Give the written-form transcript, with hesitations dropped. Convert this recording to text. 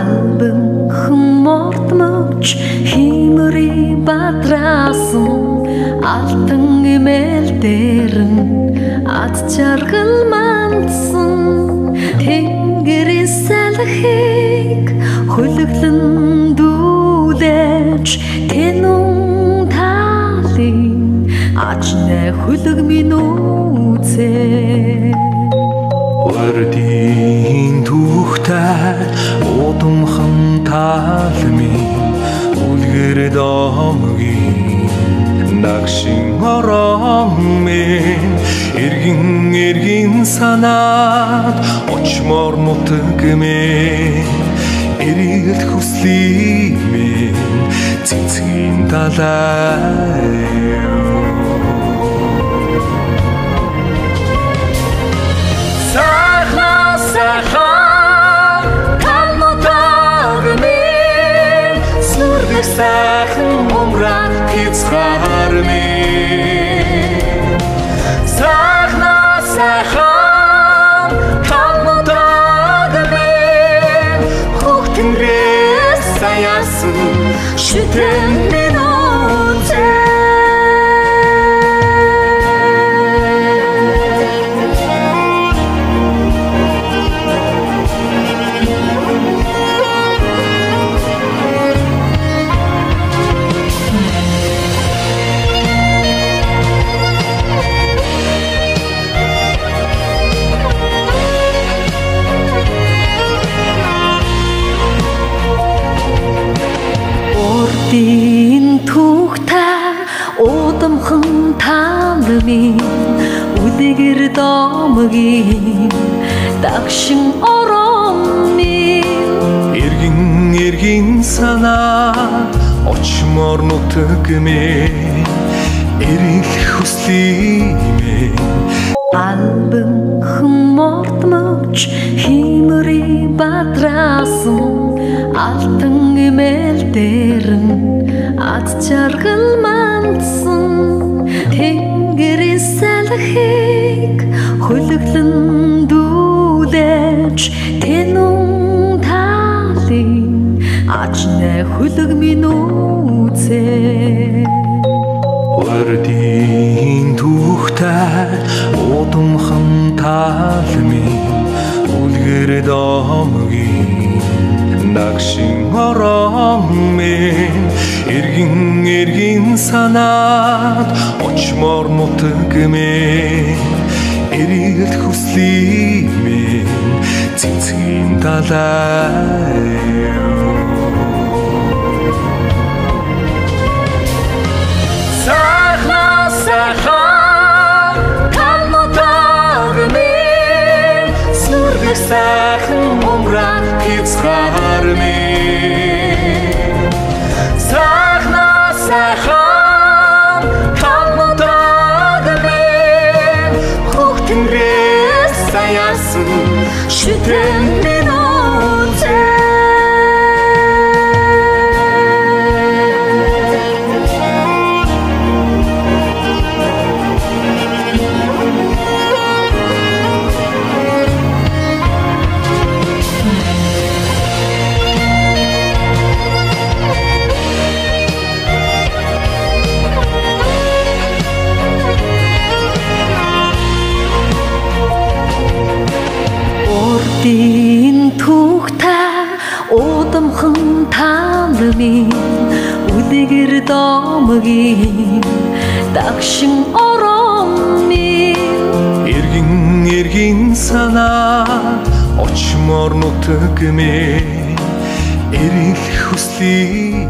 Албанхан мортмож химри бадраасан алтан эмэл дээрэн ад жаргал мандсан тэнгэрийн салхийг хөлөглөн дүүлэж тэнүүн талын ажнэ хөлөг минь үзээ Вардийн түүхтэй удамхан таалмын үлгэр домгийн нагшин орон минь эргэн санаад очмор нутаг минь эрэлт хүслий минь цэцгийн далай Сайхан умрах хязгаар минь Сайхна сайхан талмудаг минь Хөхтөнгрээс саяасан шүтэн минь үзээ Дин түүхтэй удамхан таалмын үдгэр домгийн дагшин орон минь эргэн санаа очмор нутаг минь эрэл хүслий минь албанхан мортмож химри бадраасан алтан эмэл дээрэн ад жаргал мандсан тэнгэрийн салхийг хөлөглөн дүүлэж тэнүүн талын ажнэ хөлөг минь үзээ Вардийн түүхтэй удамхан таалмын үлгэр домгийн нагшин орон минь эргэн санаад очмор нутаг минь эрэлт хүслий минь цэцгийн далай Сайхна сайхан талмудаг минь сүргэх сайхан умрах хязгаар минь Сайхна сайхан талмудаг минь Хөхтөнгрээс саяасан шүтэн минь үзээ Дин түүхтэй удамхан таалмын үдгэр домгийн дагшин орон минь эргэн санаа очмор нутаг минь эрэл хүслий